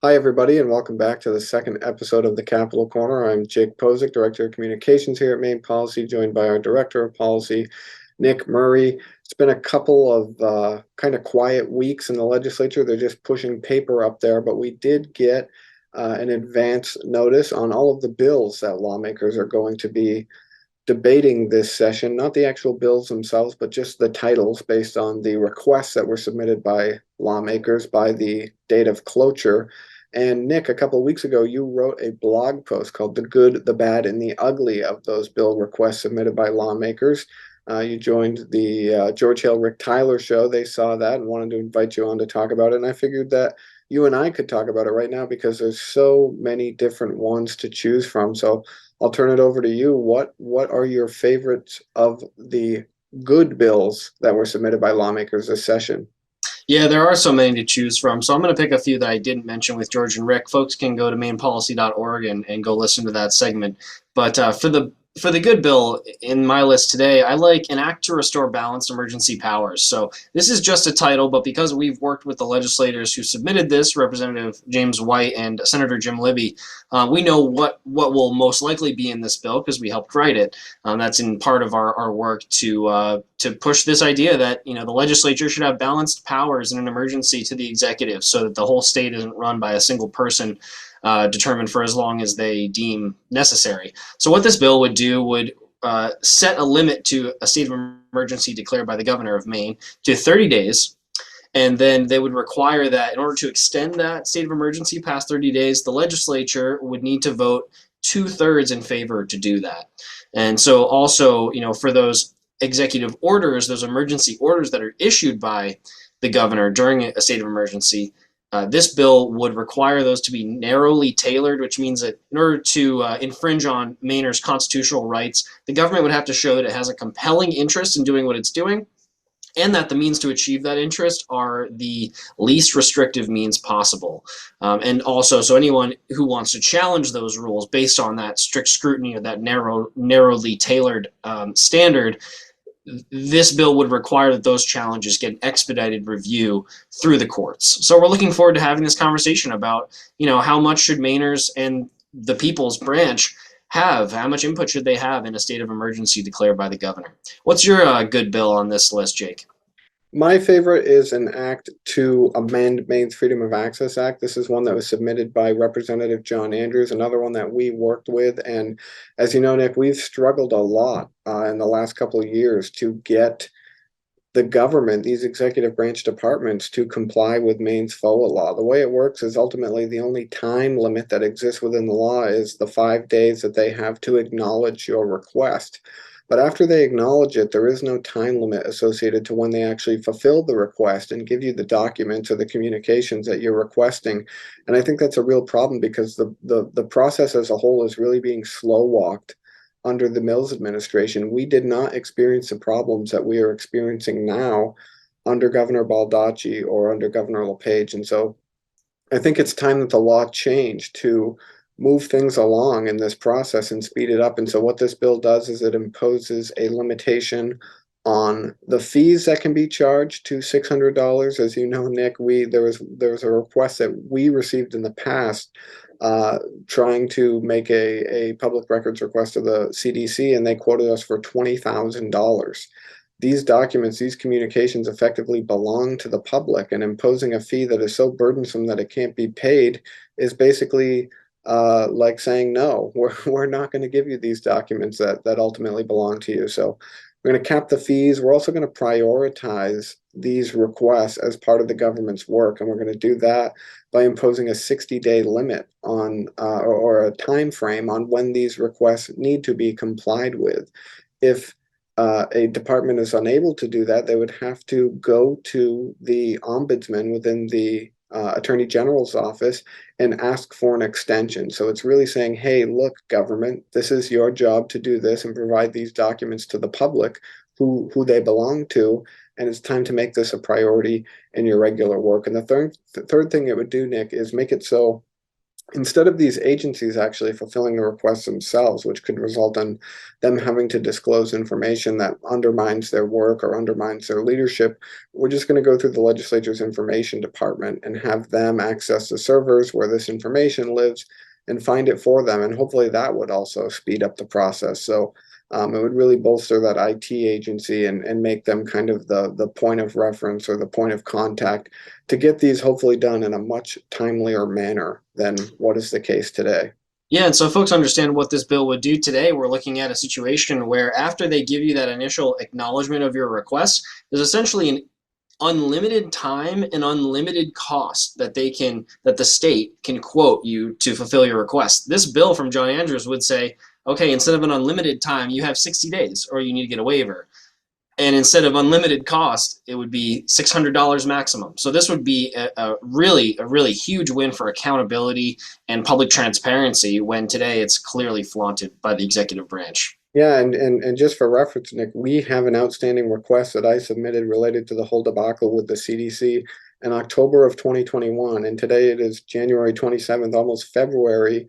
Hi, everybody, and welcome back to the second episode of the Capital Corner. I'm Jake Posik, Director of Communications here at Maine Policy, joined by our Director of Policy, Nick Murray. It's been a couple of kind of quiet weeks in the legislature. They're just pushing paper up there, but we did get an advance notice on all of the bills that lawmakers are going to be debating this session, not the actual bills themselves, but just the titles based on the requests that were submitted by lawmakers by the date of cloture. And Nick, a couple of weeks ago, you wrote a blog post called The Good, the Bad, and the Ugly of those bill requests submitted by lawmakers. You joined the George Hill Rick Tyler show. They saw that and wanted to invite you on to talk about it. And I figured that you and I could talk about it right now because there's so many different ones to choose from. So I'll turn it over to you. What are your favorites of the good bills that were submitted by lawmakers this session? Yeah, there are so many to choose from. So I'm going to pick a few that I didn't mention with George and Rick. Folks can go to mainpolicy.org and go listen to that segment. But for the good bill in my list today, I like an act to restore balanced emergency powers. So this is just a title, but because we've worked with the legislators who submitted this, Representative James White and Senator Jim Libby, we know what will most likely be in this bill because we helped write it. That's in part of our work to push this idea that the legislature should have balanced powers in an emergency to the executive, so that the whole state isn't run by a single person determined for as long as they deem necessary. So what this bill would do would set a limit to a state of emergency declared by the governor of Maine to 30 days. And then they would require that in order to extend that state of emergency past 30 days, the legislature would need to vote 2/3 in favor to do that. And so also, for those executive orders, those emergency orders that are issued by the governor during a state of emergency, this bill would require those to be narrowly tailored, which means that in order to infringe on Mainers' constitutional rights, the government would have to show that it has a compelling interest in doing what it's doing, and that the means to achieve that interest are the least restrictive means possible. And also, so anyone who wants to challenge those rules based on that strict scrutiny or that narrowly tailored standard, this bill would require that those challenges get an expedited review through the courts. So we're looking forward to having this conversation about, how much should Mainers and the People's Branch have? How much input should they have in a state of emergency declared by the governor? What's your good bill on this list, Jake? My favorite is an act to amend Maine's Freedom of Access Act. This is one that was submitted by Representative John Andrews, another one that we worked with. And as you know, Nick, we've struggled a lot in the last couple of years to get the government, these executive branch departments, to comply with Maine's FOA law. The way it works is ultimately the only time limit that exists within the law is the 5 days that they have to acknowledge your request. But after they acknowledge it, there is no time limit associated to when they actually fulfill the request and give you the documents or the communications that you're requesting. And I think that's a real problem because the process as a whole is really being slow walked under the Mills administration. We did not experience the problems that we are experiencing now under Governor Baldacci or under Governor LePage. And so I think it's time that the law change to move things along in this process and speed it up. And so what this bill does is it imposes a limitation on the fees that can be charged to $600. As you know, Nick, there was a request that we received in the past trying to make a public records request to the CDC, and they quoted us for $20,000. These documents, these communications effectively belong to the public, and imposing a fee that is so burdensome that it can't be paid is basically like saying, no, we're not going to give you these documents that ultimately belong to you. So we're going to cap the fees. We're also going to prioritize these requests as part of the government's work, and we're going to do that by imposing a 60-day limit on or a time frame on when these requests need to be complied with. If a department is unable to do that, they would have to go to the ombudsman within the Attorney General's office and ask for an extension. So it's really saying, hey, look, government, this is your job to do this and provide these documents to the public who they belong to, and it's time to make this a priority in your regular work. And the third thing it would do, Nick, is make it so instead of these agencies actually fulfilling the requests themselves, which could result in them having to disclose information that undermines their work or undermines their leadership, we're just going to go through the legislature's information department and have them access the servers where this information lives and find it for them. And hopefully that would also speed up the process. So it would really bolster that IT agency and make them kind of the point of reference or the point of contact to get these hopefully done in a much timelier manner than what is the case today. Yeah, and so folks understand what this bill would do today. We're looking at a situation where after they give you that initial acknowledgement of your request, there's essentially an unlimited time and unlimited cost that the state can quote you to fulfill your request. This bill from John Andrews would say, okay, instead of an unlimited time, you have 60 days or you need to get a waiver. And instead of unlimited cost, it would be $600 maximum. So this would be a really huge win for accountability and public transparency when today it's clearly flaunted by the executive branch. Yeah, and just for reference, Nick, we have an outstanding request that I submitted related to the whole debacle with the CDC in October of 2021, and today it is January 27th, almost February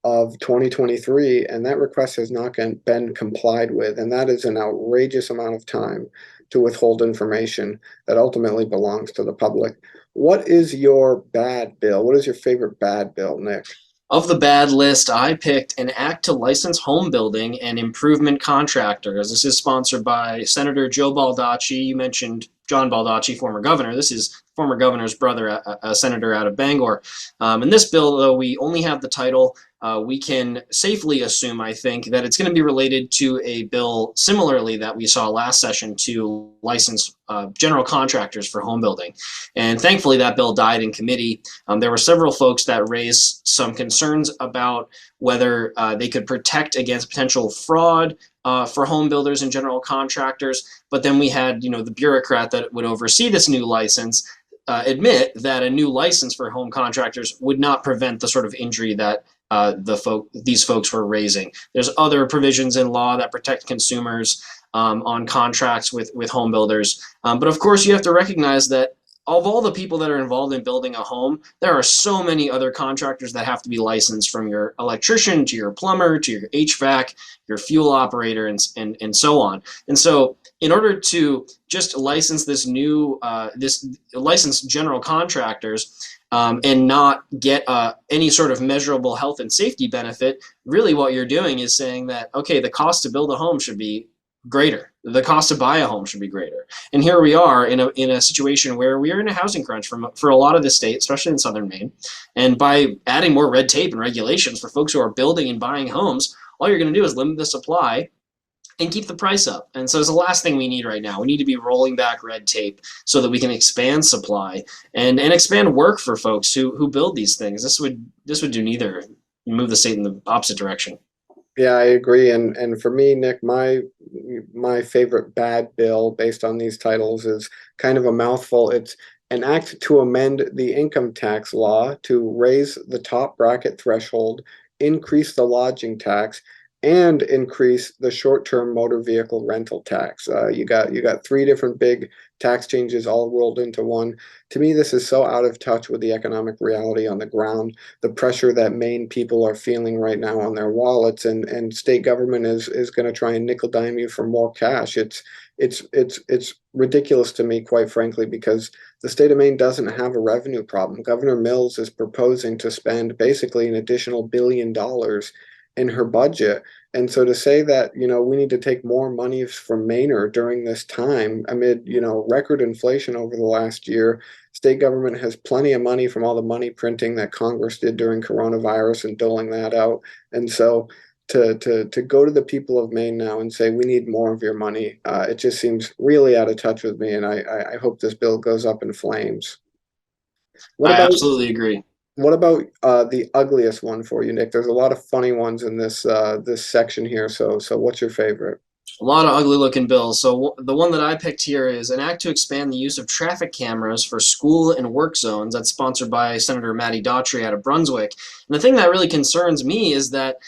of 2023, and that request has not been complied with, and that is an outrageous amount of time to withhold information that ultimately belongs to the public. What is your bad bill? What is your favorite bad bill, Nick? Of the bad list, I picked an act to license home building and improvement contractors. This is sponsored by Senator Joe Baldacci. You mentioned John Baldacci, former governor. This is former governor's brother, a senator out of Bangor. And this bill, though we only have the title, we can safely assume, I think, that it's going to be related to a bill similarly that we saw last session to license general contractors for home building. And thankfully, that bill died in committee. There were several folks that raised some concerns about whether they could protect against potential fraud for home builders and general contractors. But then we had, the bureaucrat that would oversee this new license admit that a new license for home contractors would not prevent the sort of injury that these folks were raising. There's other provisions in law that protect consumers on contracts with home builders. But of course, you have to recognize that of all the people that are involved in building a home, there are so many other contractors that have to be licensed, from your electrician to your plumber to your HVAC, your fuel operator, and so on. And so in order to just license this license general contractors and not get any sort of measurable health and safety benefit, really what you're doing is saying that, okay, the cost to build a home should be greater. The cost to buy a home should be greater. And here we are in a situation where we are in a housing crunch for a lot of the state, especially in southern Maine. And by adding more red tape and regulations for folks who are building and buying homes, all you're going to do is limit the supply and keep the price up. And so it's the last thing we need right now. We need to be rolling back red tape so that we can expand supply and expand work for folks who build these things. This would do neither, move the state in the opposite direction. Yeah, I agree. And for me, Nick, my favorite bad bill based on these titles is kind of a mouthful. It's an act to amend the income tax law to raise the top bracket threshold, increase the lodging tax, and increase the short-term motor vehicle rental tax. You got three different big tax changes all rolled into one. To me, this is so out of touch with the economic reality on the ground, the pressure that Maine people are feeling right now on their wallets, and state government is going to try and nickel dime you for more cash. It's ridiculous to me, quite frankly, because the state of Maine doesn't have a revenue problem. Governor Mills is proposing to spend basically an additional $1 billion in her budget. And so to say that, we need to take more money from Mainer during this time amid, record inflation over the last year, state government has plenty of money from all the money printing that Congress did during coronavirus and doling that out. And so to go to the people of Maine now and say, we need more of your money, it just seems really out of touch with me. And I hope this bill goes up in flames. I absolutely agree. What about the ugliest one for you, Nick? There's a lot of funny ones in this section here. So what's your favorite? A lot of ugly looking bills. So the one that I picked here is an act to expand the use of traffic cameras for school and work zones. That's sponsored by Senator Matty Daughtry out of Brunswick. And the thing that really concerns me is that,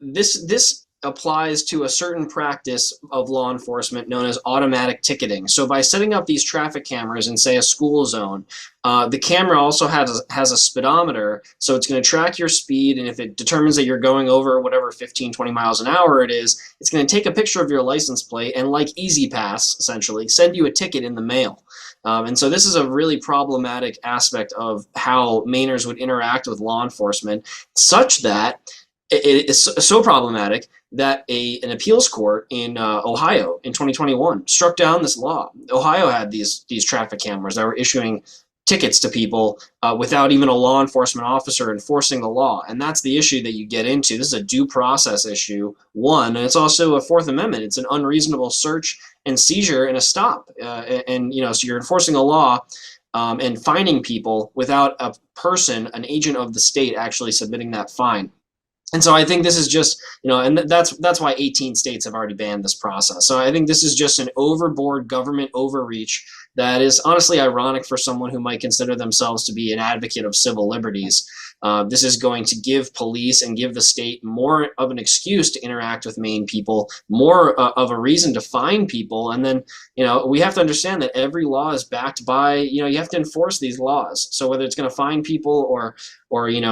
this applies to a certain practice of law enforcement known as automatic ticketing. So by setting up these traffic cameras in, say, a school zone, the camera also has a speedometer, so it's going to track your speed, and if it determines that you're going over whatever 15, 20 miles an hour it is, it's going to take a picture of your license plate and, like Easy Pass, essentially, send you a ticket in the mail. And so this is a really problematic aspect of how Mainers would interact with law enforcement, such that it is so problematic that an appeals court in Ohio in 2021 struck down this law. Ohio had these traffic cameras that were issuing tickets to people without even a law enforcement officer enforcing the law, and that's the issue that you get into. This is a due process issue, one, and it's also a Fourth Amendment. It's an unreasonable search and seizure and a stop, and so you're enforcing a law. And fining people without a person, an agent of the state, actually submitting that fine. And so I think this is just, and that's why 18 states have already banned this process. So I think this is just an overboard government overreach that is honestly ironic for someone who might consider themselves to be an advocate of civil liberties. This is going to give police and give the state more of an excuse to interact with Maine people, more of a reason to fine people. And then, we have to understand that every law is backed by, you have to enforce these laws. So whether it's going to fine people or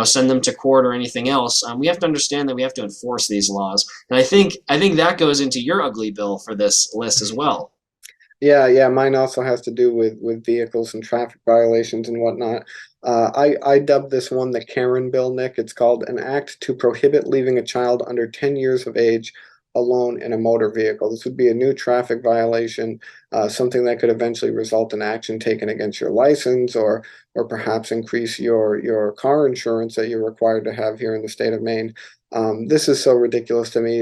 send them to court or anything else, we have to understand that we have to enforce these laws. And I think that goes into your ugly bill for this list as well. Yeah. Mine also has to do with vehicles and traffic violations and whatnot. I dubbed this one the Karen bill, Nick. It's called an act to prohibit leaving a child under 10 years of age alone in a motor vehicle. This would be a new traffic violation, something that could eventually result in action taken against your license, or perhaps increase your car insurance that you're required to have here in the state of Maine. This is so ridiculous to me.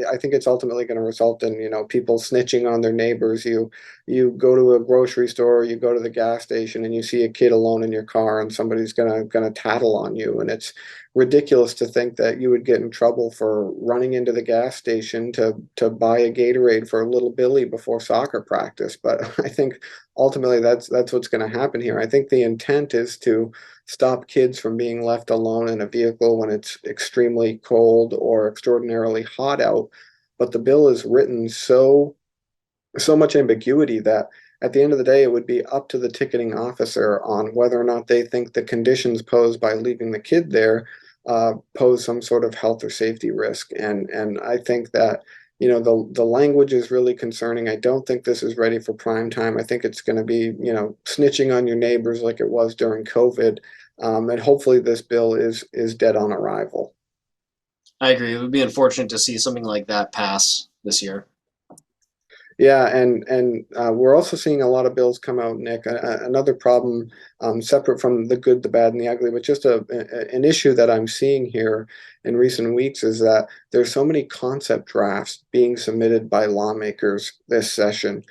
I think it's ultimately going to result in people snitching on their neighbors. You go to a grocery store, you go to the gas station, and you see a kid alone in your car, and somebody's gonna tattle on you. And it's ridiculous to think that you would get in trouble for running into the gas station to buy a Gatorade for little Billy before soccer practice. But I think ultimately that's what's going to happen here. I think the intent is to stop kids from being left alone in a vehicle when it's extremely cold or extraordinarily hot out. But the bill is written so much ambiguity that at the end of the day, it would be up to the ticketing officer on whether or not they think the conditions posed by leaving the kid there pose some sort of health or safety risk. And I think that the language is really concerning. I don't think this is ready for prime time. I think it's going to be snitching on your neighbors like it was during COVID. And hopefully this bill is dead on arrival. I agree. It would be unfortunate to see something like that pass this year. Yeah, and we're also seeing a lot of bills come out, Nick. Another problem, separate from the good, the bad, and the ugly, but just an issue that I'm seeing here in recent weeks is that there's so many concept drafts being submitted by lawmakers this session.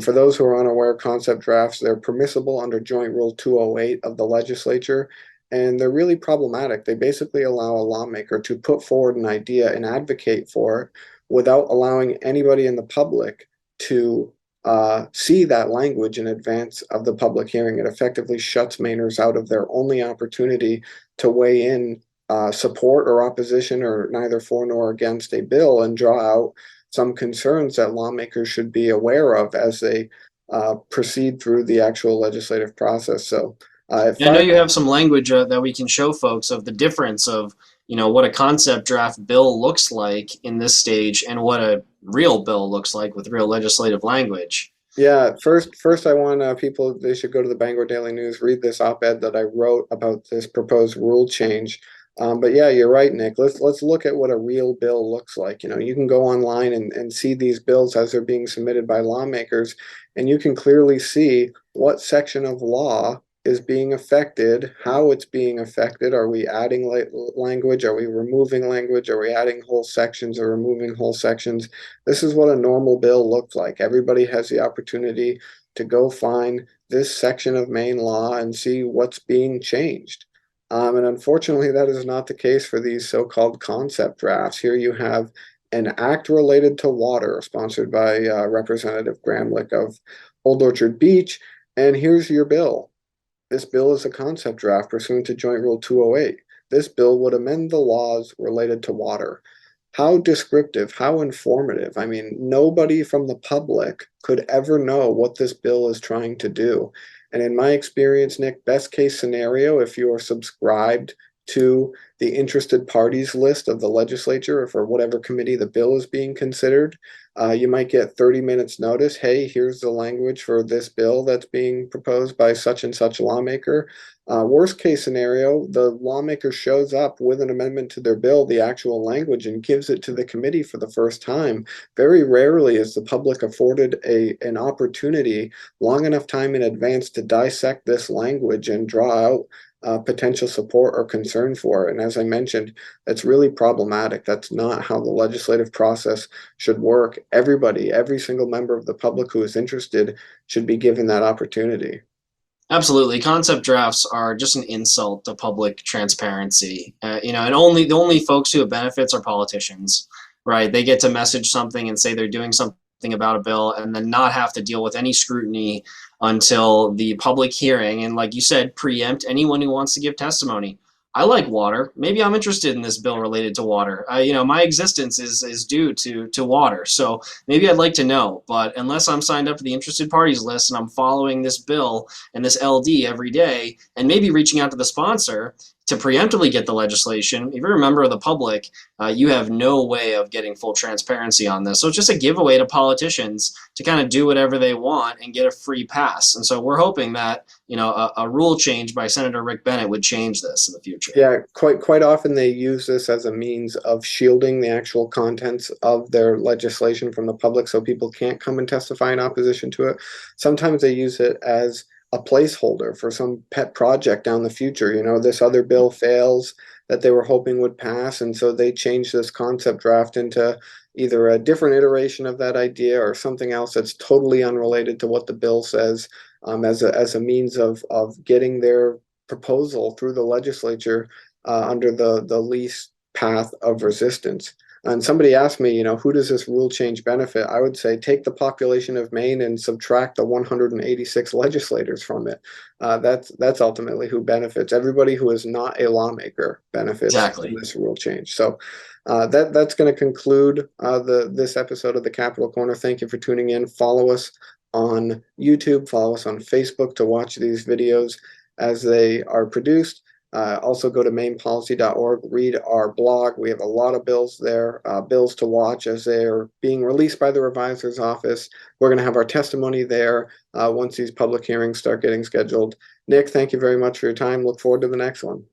For those who are unaware, concept drafts, they're permissible under Joint Rule 208 of the Legislature, and they're really problematic. They basically allow a lawmaker to put forward an idea and advocate for it without allowing anybody in the public to see that language in advance of the public hearing. It effectively shuts Mainers out of their only opportunity to weigh in support or opposition, or neither for nor against a bill, and draw out some concerns that lawmakers should be aware of as they proceed through the actual legislative process. So I know you have some language that we can show folks of the difference of what a concept draft bill looks like in this stage and what a real bill looks like with real legislative language. Yeah, first I want people, they should go to the Bangor Daily News, read this op-ed that I wrote about this proposed rule change. But yeah, you're right, Nick. Let's look at what a real bill looks like. You can go online and see these bills as they're being submitted by lawmakers, and you can clearly see what section of law is being affected, how it's being affected. Are we adding language? Are we removing language? Are we adding whole sections or removing whole sections? This is what a normal bill looks like. Everybody has the opportunity to go find this section of Maine law and see what's being changed. And unfortunately, that is not the case for these so-called concept drafts. Here you have an act related to water, sponsored by Representative Gramlich of Old Orchard Beach, and here's your bill. This bill is a concept draft pursuant to Joint Rule 208. This bill would amend the laws related to water. how descriptive, how informative. I mean, nobody from the public could ever know what this bill is trying to do. And in my experience, Nick, best case scenario, if you are subscribed to the interested parties list of the legislature or for whatever committee the bill is being considered, you might get 30 minutes notice. Hey, here's the language for this bill that's being proposed by such and such lawmaker. Worst case scenario, the lawmaker shows up with an amendment to their bill, the actual language, and gives it to the committee for the first time. Very rarely is the public afforded an opportunity long enough time in advance to dissect this language and draw out potential support or concern for it. And as I mentioned, that's really problematic. That's not how the legislative process should work. Everybody, every single member of the public who is interested should be given that opportunity. Absolutely. Concept drafts are just an insult to public transparency. And only the only folks who have benefits are politicians, right? They get to message something and say they're doing something about a bill and then not have to deal with any scrutiny until the public hearing. And like you said, preempt anyone who wants to give testimony. I like water. Maybe I'm interested in this bill related to water. My existence is due to water. So maybe I'd like to know. But unless I'm signed up for the interested parties list and I'm following this bill and this LD every day, and maybe reaching out to the sponsor to preemptively get the legislation, if you're a member of the public, you have no way of getting full transparency on this. So it's just a giveaway to politicians to kind of do whatever they want and get a free pass. And so we're hoping that a rule change by Senator Rick Bennett would change this in the future. Yeah, quite often they use this as a means of shielding the actual contents of their legislation from the public so people can't come and testify in opposition to it. Sometimes they use it as a placeholder for some pet project down the future. This other bill fails that they were hoping would pass, and so they change this concept draft into either a different iteration of that idea or something else that's totally unrelated to what the bill says, as a means of getting their proposal through the legislature under the least path of resistance. And somebody asked me, who does this rule change benefit? I would say take the population of Maine and subtract the 186 legislators from it. That's ultimately who benefits. Everybody who is not a lawmaker benefits from this rule change. So that's going to conclude this episode of the Capitol Corner. Thank you for tuning in. Follow us on YouTube. Follow us on Facebook to watch these videos as they are produced. Also go to mainpolicy.org, read our blog. We have a lot of bills there, bills to watch as they're being released by the revisor's office. We're going to have our testimony there once these public hearings start getting scheduled. Nick, thank you very much for your time. Look forward to the next one.